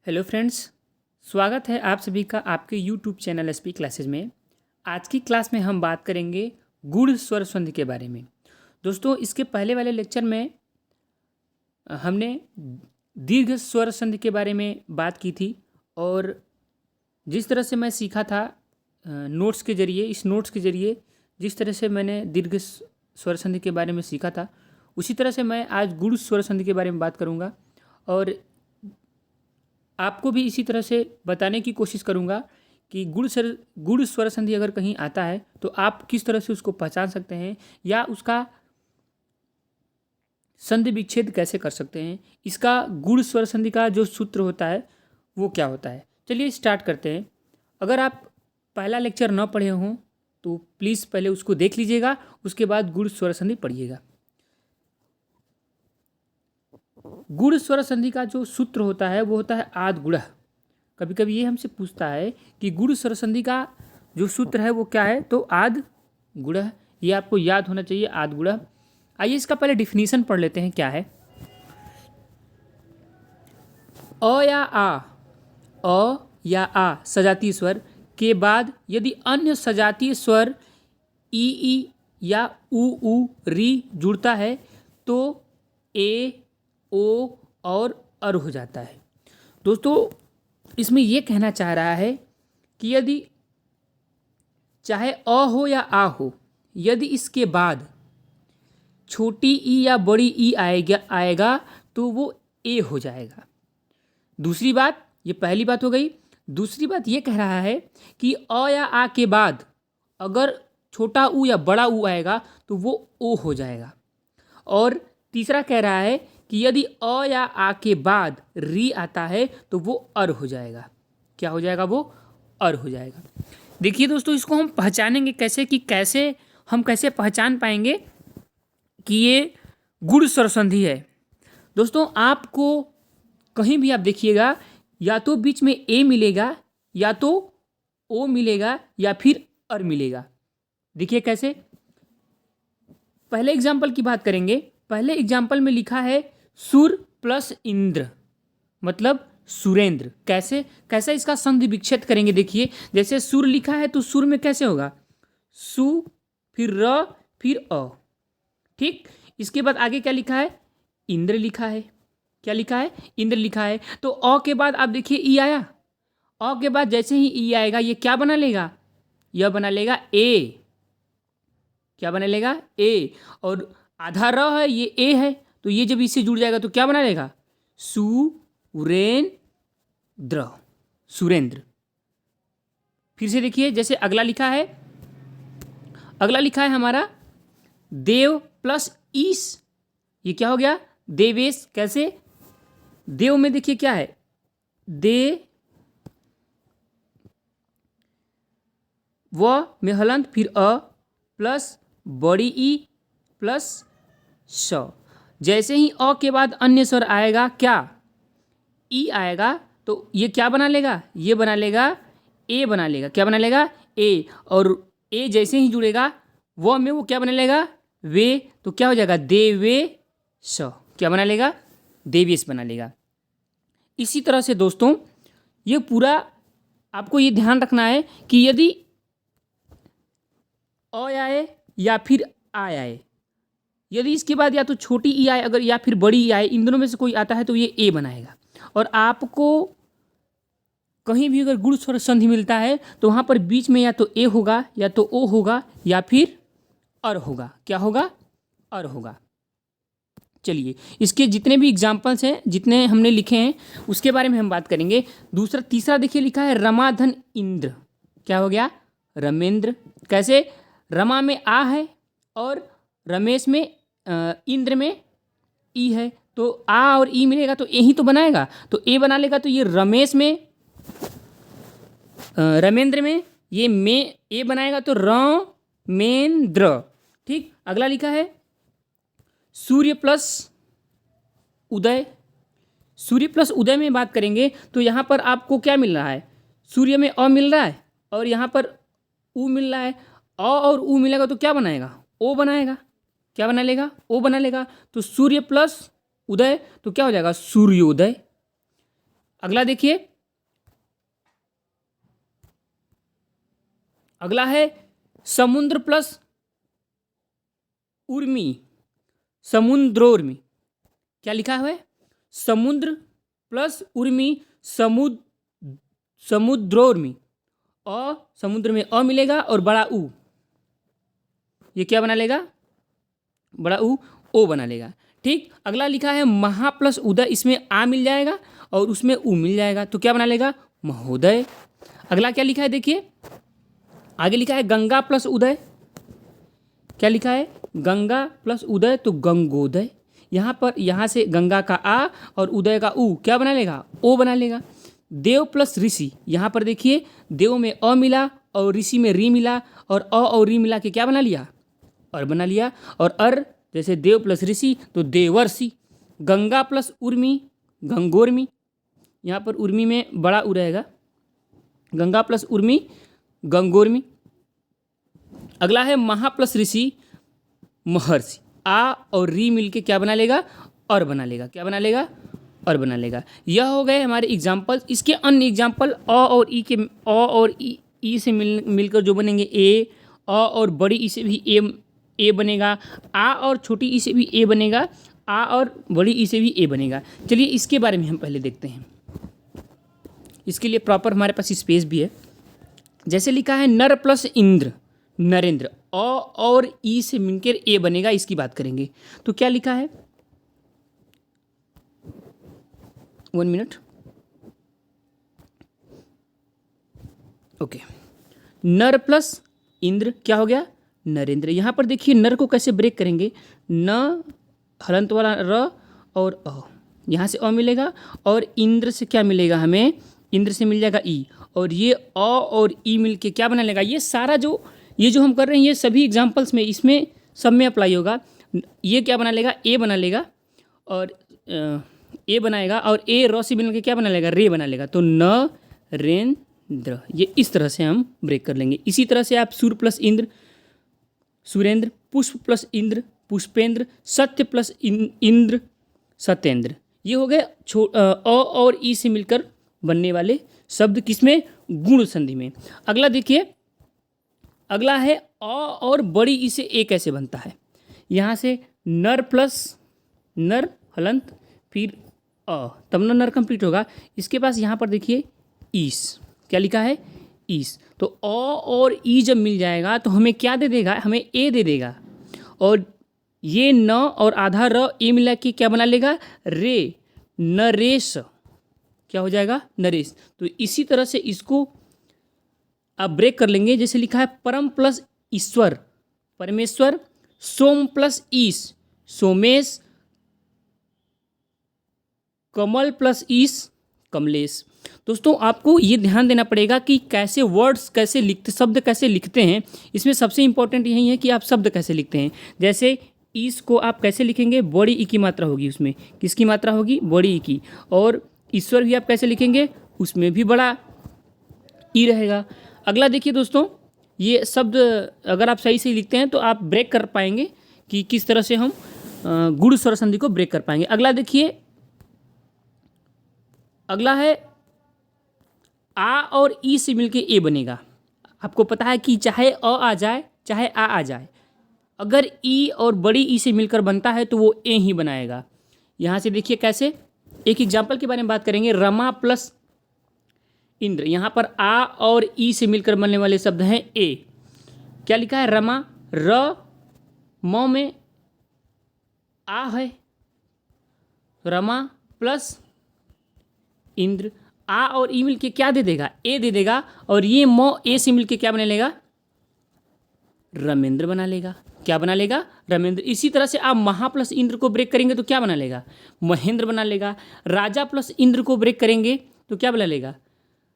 Hello friends, स्वागत है आप सभी का आपके यूट्यूब चैनल एसपी क्लासेज में। आज की क्लास में हम बात करेंगे गुण स्वर संधि के बारे में। दोस्तों, इसके पहले वाले लेक्चर में हमने दीर्घ स्वर संधि के बारे में बात की थी और जिस तरह से मैं सीखा था नोट्स के ज़रिए, इस नोट्स के ज़रिए जिस तरह से मैंने दीर्घ स्वर संधि के बारे में सीखा था, उसी तरह से मैं आज गुण स्वर संधि के बारे में बात करूँगा और आपको भी इसी तरह से बताने की कोशिश करूँगा कि गुण स्वर संधि अगर कहीं आता है तो आप किस तरह से उसको पहचान सकते हैं या उसका संधि विच्छेद कैसे कर सकते हैं। इसका गुण स्वर संधि का जो सूत्र होता है वो क्या होता है। चलिए स्टार्ट करते हैं। अगर आप पहला लेक्चर न पढ़े हों तो प्लीज़ पहले उसको देख लीजिएगा, उसके बाद गुण स्वर संधि पढ़िएगा। गुण स्वर संधि का जो सूत्र होता है वो होता है आद गुणः। कभी कभी ये हमसे पूछता है कि गुण स्वर संधि का जो सूत्र है वो क्या है, तो आद गुणः, ये आपको याद होना चाहिए, आद गुणः। आइए इसका पहले डिफिनीशन पढ़ लेते हैं क्या है। अ या आ सजातीय स्वर के बाद यदि अन्य सजातीय स्वर ई या उ री जुड़ता है तो ए ओ और अर हो जाता है। दोस्तों, इसमें यह कहना चाह रहा है कि यदि चाहे अ हो या आ हो, यदि इसके बाद छोटी ई या बड़ी ई आएगा तो वो ए हो जाएगा। दूसरी बात, ये पहली बात हो गई। दूसरी बात ये कह रहा है कि अ या आ के बाद अगर छोटा ऊ या बड़ा ऊ आएगा तो वो ओ हो जाएगा। और तीसरा कह रहा है कि यदि अ या आ के बाद री आता है तो वो अर हो जाएगा। क्या हो जाएगा? वो अर हो जाएगा। देखिए दोस्तों, इसको हम पहचानेंगे कैसे कि हम कैसे पहचान पाएंगे कि ये गुण स्वर संधि है। दोस्तों, आपको कहीं भी आप देखिएगा, या तो बीच में ए मिलेगा या तो ओ मिलेगा या फिर अर मिलेगा। देखिए कैसे। पहले एग्जाम्पल की बात करेंगे। पहले एग्जाम्पल में लिखा है सुर प्लस इंद्र, मतलब सुरेंद्र। कैसे इसका संधि विच्छेद करेंगे। देखिए, जैसे सुर लिखा है तो सुर में कैसे होगा? सु फिर र फिर अ। ठीक, इसके बाद आगे क्या लिखा है? इंद्र लिखा है। क्या लिखा है? इंद्र लिखा है। तो अ के बाद आप देखिए ई आया। अ के बाद जैसे ही ई आएगा ये क्या बना लेगा? यह बना लेगा ए। क्या बना लेगा? ए। और आधा र है, ये ए है, तो ये जब इससे जुड़ जाएगा तो क्या बना लेगा? सुरेंद्र। सुरेंद्र। फिर से देखिए, जैसे अगला लिखा है, हमारा देव प्लस ईश। ये क्या हो गया? देवेश। कैसे? देव में देखिए क्या है? दे व में हलंत फिर अ प्लस बड़ी ई प्लस स। जैसे ही अ के बाद अन्य स्वर आएगा, क्या? ई आएगा, तो ये क्या बना लेगा? ये बना लेगा ए बना लेगा। क्या बना लेगा? ए। और ए जैसे ही जुड़ेगा व में वो क्या बना लेगा? वे। तो क्या हो जाएगा? देवे स। क्या बना लेगा? देवेश बना लेगा। इसी तरह से दोस्तों, ये पूरा आपको ये ध्यान रखना है कि यदि अ आए या फिर आ आए, यदि इसके बाद या तो छोटी ई आए अगर या फिर बड़ी ई आए, इन दोनों में से कोई आता है तो ये ए बनाएगा। और आपको कहीं भी अगर गुण स्वर संधि मिलता है तो वहाँ पर बीच में या तो ए होगा या तो ओ होगा या फिर अर होगा। क्या होगा? अर होगा। चलिए, इसके जितने भी एग्जाम्पल्स हैं, जितने हमने लिखे हैं, उसके बारे में हम बात करेंगे। तीसरा देखिए लिखा है रमाधन इंद्र। क्या हो गया? रमेंद्र। कैसे? रमा में आ है और रमेश में इंद्र में ई है, तो आ और ई मिलेगा तो ए ही तो बनाएगा, तो ए बना लेगा। तो ये रमेश में रमेंद्र में ये में ए बनाएगा तो रमेंद्र। ठीक, अगला लिखा है सूर्य प्लस उदय। सूर्य प्लस उदय में बात करेंगे तो यहाँ पर आपको क्या मिल रहा है? सूर्य में अ मिल रहा है और यहाँ पर उ मिल रहा है। अ और उ मिलेगा तो क्या बनाएगा? ओ बनाएगा। क्या बना लेगा? ओ बना लेगा। तो सूर्य प्लस उदय तो क्या हो जाएगा? सूर्योदय। अगला देखिए, अगला है समुद्र प्लस उर्मी, समुद्रोर्मी। क्या लिखा हुआ है? समुद्र प्लस उर्मी, समुद्रोर्मी। समुद्र में अ मिलेगा और बड़ा ऊ, ये क्या बना लेगा? बड़ा ऊ ओ बना लेगा। ठीक। अगला लिखा है महा प्लस उदय, इसमें आ मिल जाएगा और उसमें ऊ मिल जाएगा, तो क्या बना लेगा? महोदय। अगला क्या लिखा है देखिए, आगे लिखा है गंगा प्लस उदय। क्या लिखा है? गंगा प्लस उदय, तो गंगोदय। यहाँ पर यहाँ से गंगा का आ और उदय का ऊ क्या बना लेगा? ओ बना लेगा। देव प्लस ऋषि, यहाँ पर देखिए देव में अ मिला और ऋषि में री मिला और अ और री मिला के क्या बना लिया? अर बना लिया। और अर जैसे देव प्लस ऋषि तो देवर्षि। गंगा प्लस उर्मी, गंगोर्मी। यहाँ पर उर्मी में बड़ा उ रहेगा, गंगा प्लस उर्मी, गंगोर्मी। अगला है महा प्लस ऋषि, महर्षि। आ और री मिलके क्या बना लेगा? और बना लेगा। क्या बना लेगा? और बना लेगा। यह हो गए हमारे एग्जाम्पल। इसके अन्य एग्जाम्पल अ और ई के, अ और ई से मिलकर जो बनेंगे ए, अ और बड़ी ई से भी ए बनेगा, आ और छोटी ई से भी ए बनेगा, आ और बड़ी ई से भी ए बनेगा। चलिए इसके बारे में हम पहले देखते हैं। इसके लिए प्रॉपर हमारे पास स्पेस भी है। जैसे लिखा है नर प्लस इंद्र, नरेंद्र। अ और ई से मिलकर ए बनेगा, इसकी बात करेंगे। तो क्या लिखा है? 1 मिनट। ओके। नर प्लस इंद्र क्या हो गया? नरेंद्र। यहाँ पर देखिए नर को कैसे ब्रेक करेंगे? न हलंत वाला र और अ, यहाँ से अ मिलेगा और इंद्र से क्या मिलेगा हमें? इंद्र से मिल जाएगा ई, और ये अ और ई मिल के क्या बना लेगा? ये सारा ये जो हम कर रहे हैं ये सभी एग्जाम्पल्स में, इसमें सब में अप्लाई होगा। ये क्या बना लेगा? ए बना लेगा और ए बनाएगा और ए र से मिल के क्या बना लेगा? रे बना लेगा। तो न रेंद्र, ये इस तरह से हम ब्रेक कर लेंगे। इसी तरह से आप सूर्य प्लस इंद्र, सुरेंद्र। पुष्प प्लस इंद्र, पुष्पेंद्र। सत्य प्लस इंद्र, सत्येंद्र। ये हो गए अ और ई से मिलकर बनने वाले शब्द, किसमें? गुण संधि में। अगला देखिए, अगला है अ और बड़ी ई से ए कैसे बनता है? यहाँ से नर प्लस नर हलंत फिर अ, तब ना नर कंप्लीट होगा। इसके पास यहाँ पर देखिए ईस, क्या लिखा है? ईस। तो अ और ई जब मिल जाएगा तो हमें क्या दे देगा? हमें ए दे देगा। और ये न और आधा र ए मिला के क्या बना लेगा? रे, नरेश। क्या हो जाएगा? नरेश। तो इसी तरह से इसको आप ब्रेक कर लेंगे। जैसे लिखा है परम प्लस ईश्वर, परमेश्वर। सोम प्लस ईश, सोमेश। कमल प्लस ईश, कमलेश। दोस्तों आपको ये ध्यान देना पड़ेगा कि कैसे वर्ड्स कैसे लिखते, शब्द कैसे लिखते हैं। इसमें सबसे इंपॉर्टेंट यही है कि आप शब्द कैसे लिखते हैं। जैसे ईश को आप कैसे लिखेंगे? बड़ी ई की मात्रा होगी उसमें। किसकी मात्रा होगी? बड़ी ई की। और ईश्वर भी आप कैसे लिखेंगे? उसमें भी बड़ा ई रहेगा। अगला देखिए दोस्तों, ये शब्द अगर आप सही से लिखते हैं तो आप ब्रेक कर पाएंगे कि किस तरह से हम गुण स्वर संधि को ब्रेक कर पाएंगे। अगला देखिए, अगला है आ और ई से मिलके ए बनेगा। आपको पता है कि चाहे अ आ जाए चाहे आ जाए, अगर ई और बड़ी ई से मिलकर बनता है तो वो ए ही बनाएगा। यहाँ से देखिए कैसे, एक एग्जाम्पल के बारे में बात करेंगे। रमा प्लस इंद्र, यहाँ पर आ और ई से मिलकर बनने वाले शब्द हैं ए। क्या लिखा है? रमा, र म में आ है, रमा प्लस इंद्र। आ और ई मिलके क्या दे देगा? ए दे देगा। और ये म ए से मिलके क्या बना लेगा? रमेंद्र बना लेगा। क्या बना लेगा? रमेंद्र। इसी तरह से आप महा प्लस इंद्र को ब्रेक करेंगे तो क्या बना लेगा? महेंद्र बना लेगा। राजा प्लस इंद्र को ब्रेक करेंगे तो क्या बना लेगा?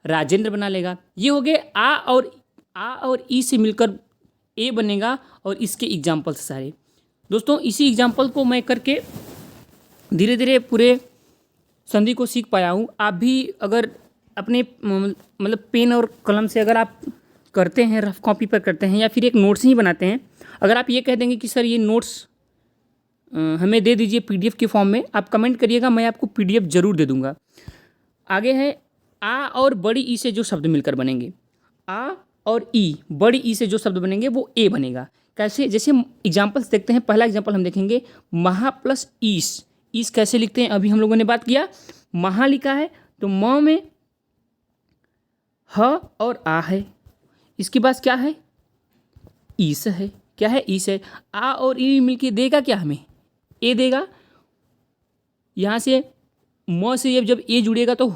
राजेंद्र बना लेगा। ये हो गए आ और ई से मिलकर ए बनेगा। और इसके एग्जाम्पल सारे दोस्तों, इसी एग्जाम्पल को मैं करके धीरे धीरे पूरे संधि को सीख पाया हूँ। आप भी अगर अपने मतलब पेन और कलम से अगर आप करते हैं, रफ कॉपी पर करते हैं या फिर एक नोट्स ही बनाते हैं, अगर आप ये कह देंगे कि सर ये नोट्स हमें दे दीजिए पीडीएफ के फॉर्म में, आप कमेंट करिएगा, मैं आपको पीडीएफ ज़रूर दे दूँगा। आगे है आ और बड़ी ई से जो शब्द मिलकर बनेंगे, आ और ई बड़ी ई से जो शब्द बनेंगे वो ए बनेगा। कैसे? जैसे एग्जाम्पल्स देखते हैं। पहला एग्जाम्पल हम देखेंगे महा प्लस ईस। ईस कैसे लिखते हैं अभी हम लोगों ने बात किया। महा लिखा है तो म में ह और आ है, इसके पास क्या है? ईस है। क्या है? ईस है। आ और ई मिलके देगा क्या हमें? ए देगा। यहाँ से म से जब ए जुड़ेगा तो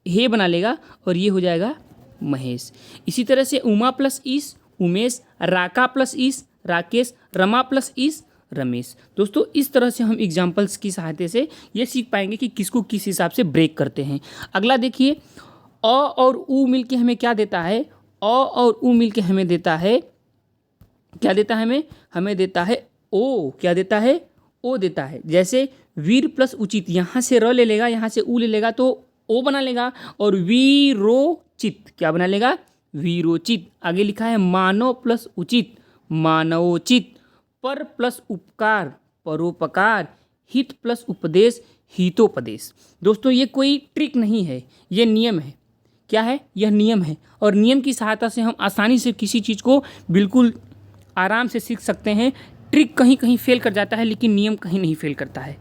हे बना लेगा और ये हो जाएगा महेश। इसी तरह से उमा प्लस ईस उमेश, राका प्लस ईस राकेश, रमा प्लस ईस रमेश। दोस्तों इस तरह से हम एग्जाम्पल्स की सहायता से ये सीख पाएंगे कि किसको किस हिसाब से ब्रेक करते हैं। अगला देखिए, अ और उ मिलके हमें क्या देता है? अ और उ मिलके हमें देता है, क्या देता है हमें देता है ओ। क्या देता है? ओ देता है। जैसे वीर प्लस उचित, यहाँ से र ले लेगा, यहाँ से उ ले लेगा तो ओ बना लेगा, और वीरोचित क्या बना लेगा? वीरोचित। आगे लिखा है मानव प्लस उचित मानवोचित, पर प्लस उपकार परोपकार, हित प्लस उपदेश हितोपदेश। दोस्तों ये कोई ट्रिक नहीं है, ये नियम है। क्या है? यह नियम है, और नियम की सहायता से हम आसानी से किसी चीज़ को बिल्कुल आराम से सीख सकते हैं। ट्रिक कहीं कहीं फेल कर जाता है, लेकिन नियम कहीं नहीं फेल करता है।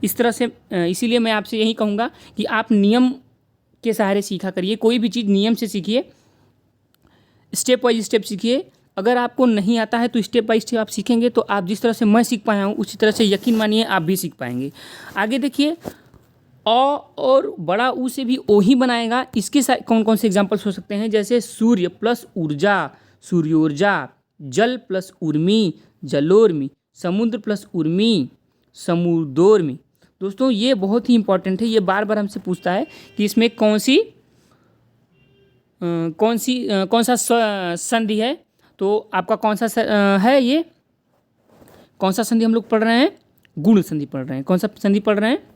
इस तरह से इसीलिए मैं आपसे यही कहूँगा कि आप नियम के सहारे सीखा करिए। कोई भी चीज़ नियम से सीखिए, स्टेप बाय स्टेप सीखिए। अगर आपको नहीं आता है तो स्टेप बाय स्टेप आप सीखेंगे तो आप जिस तरह से मैं सीख पाया हूँ उसी तरह से यकीन मानिए आप भी सीख पाएंगे। आगे देखिए, अ और बड़ा ऊ से भी ओ ही बनाएगा। इसके साथ कौन कौन से एग्जाम्पल्स हो सकते हैं? जैसे सूर्य प्लस ऊर्जा सूर्योर्जा, जल प्लस उर्मी जलोर्मी, समुद्र प्लस उर्मी समुद्रोर्मी। दोस्तों ये बहुत ही इंपॉर्टेंट है, ये बार बार हमसे पूछता है कि इसमें कौन सा संधि है। तो आपका कौन सा है? ये कौन सा संधि हम लोग पढ़ रहे हैं? गुण संधि पढ़ रहे हैं। कौन सा संधि पढ़ रहे हैं?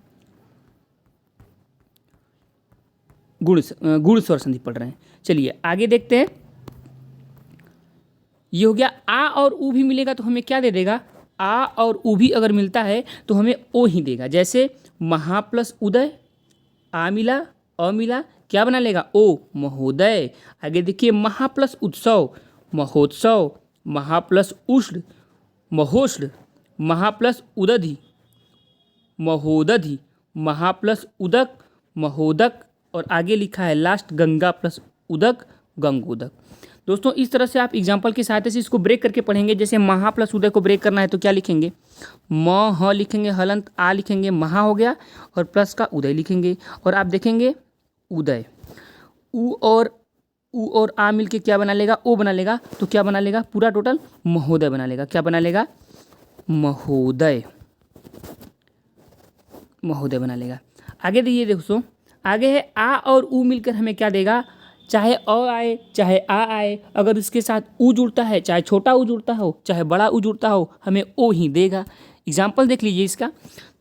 गुण स्वर संधि पढ़ रहे हैं। चलिए आगे देखते हैं। ये हो गया। आ और उ भी मिलेगा तो हमें क्या दे देगा? आ और उ भी अगर मिलता है तो हमें ओ ही देगा। जैसे महा प्लस उदय, आ मिला अ मिला, क्या बना लेगा? ओ महोदय। आगे देखिए, महा प्लस उत्सव महोत्सव, महा प्लस उष्ण महोष्ण, महा प्लस उदधि महोदधि, महा प्लस उदक महोदक, और आगे लिखा है लास्ट गंगा प्लस उदक गंगोदक। दोस्तों इस तरह से आप एग्जाम्पल की सहायता से इसको ब्रेक करके पढ़ेंगे। जैसे महा प्लस उदय को ब्रेक करना है तो क्या लिखेंगे? म ह लिखेंगे, हलंत आ लिखेंगे, महा हो गया, और प्लस का उदय लिखेंगे, और आप देखेंगे उदय। उ और आ मिलके क्या बना लेगा? ओ बना लेगा। तो क्या बना लेगा? पूरा टोटल महोदय बना लेगा। क्या बना लेगा? महोदय। महोदय बना लेगा। आगे देखिए दोस्तों, आगे है आ और उ मिलकर हमें क्या देगा? चाहे अ आए चाहे आ आए, अगर उसके साथ उ जुड़ता है, चाहे छोटा उ जुड़ता हो चाहे बड़ा उ जुड़ता हो, हमें ओ ही देगा। एग्जाम्पल देख लीजिए इसका।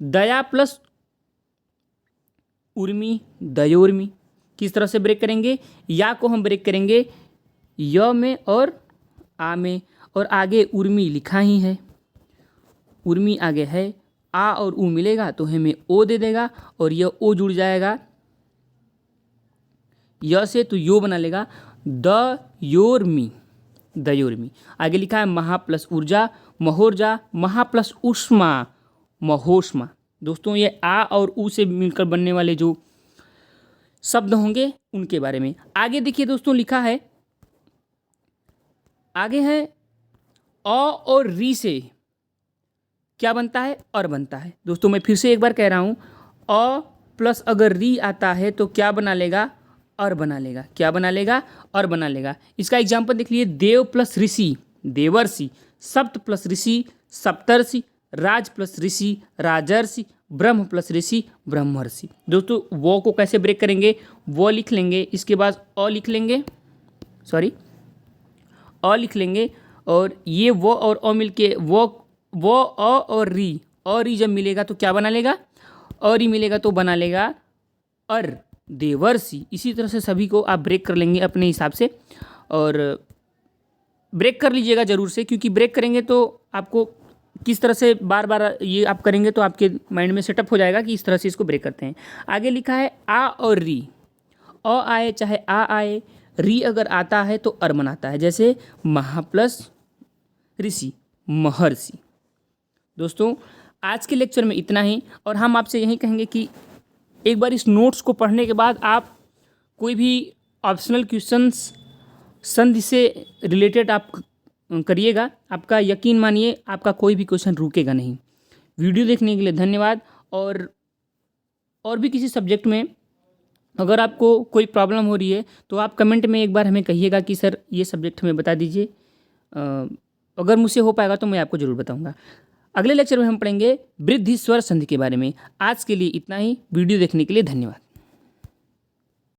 दया प्लस उर्मी दयोर्मी। किस तरह से ब्रेक करेंगे? या को हम ब्रेक करेंगे य में और आ में, और आगे उर्मी लिखा ही है, उर्मी आगे है। आ और उ मिलेगा तो हमें ओ दे देगा, और यह ओ जुड़ जाएगा य से तो यो बना लेगा दयोर्मी दयोर्मी। आगे लिखा है महा प्लस ऊर्जा महोर्जा, महा प्लस उष्मा महोष्मा। दोस्तों ये आ और उ से मिलकर बनने वाले जो शब्द होंगे उनके बारे में। आगे देखिए दोस्तों, लिखा है, आगे है अ और री से क्या बनता है? और बनता है। दोस्तों मैं फिर से एक बार कह रहा हूँ, अ प्लस अगर री आता है तो क्या बना लेगा? और बना लेगा। क्या बना लेगा? और बना लेगा। इसका एग्जाम्पल देख लीजिए। देव प्लस ऋषि देवर्षि, सप्त प्लस ऋषि सप्तर्षि, राज प्लस ऋषि राजर्षि, ब्रह्म प्लस ऋषि ब्रह्मर्षि। दोस्तों वो को कैसे ब्रेक करेंगे? वो लिख लेंगे, इसके बाद अ लिख लेंगे, अ लिख लेंगे, और ये वो और अ मिलके वो अ और री जब मिलेगा तो क्या बना लेगा? और री मिलेगा तो बना लेगा अर देवर्षि। इसी तरह से सभी को आप ब्रेक कर लेंगे अपने हिसाब से, और ब्रेक कर लीजिएगा ज़रूर से, क्योंकि ब्रेक करेंगे तो आपको किस तरह से बार बार ये आप करेंगे तो आपके माइंड में सेटअप हो जाएगा कि इस तरह से इसको ब्रेक करते हैं। आगे लिखा है आ और री। अ आए चाहे आ आए, री अगर आता है तो अर बनाता है, जैसे महा प्लस ऋषि, महर्षि। दोस्तों आज के लेक्चर में इतना ही, और हम आपसे यही कहेंगे कि एक बार इस नोट्स को पढ़ने के बाद आप कोई भी ऑप्शनल क्वेश्चंस संधि से रिलेटेड आप करिएगा, आपका यकीन मानिए आपका कोई भी क्वेश्चन रुकेगा नहीं। वीडियो देखने के लिए धन्यवाद। और भी किसी सब्जेक्ट में अगर आपको कोई प्रॉब्लम हो रही है तो आप कमेंट में एक बार हमें कहिएगा कि सर ये सब्जेक्ट हमें बता दीजिए। अगर मुझसे हो पाएगा तो मैं आपको ज़रूर बताऊंगा। अगले लेक्चर में हम पढ़ेंगे वृद्धि स्वर संधि के बारे में। आज के लिए इतना ही। वीडियो देखने के लिए धन्यवाद।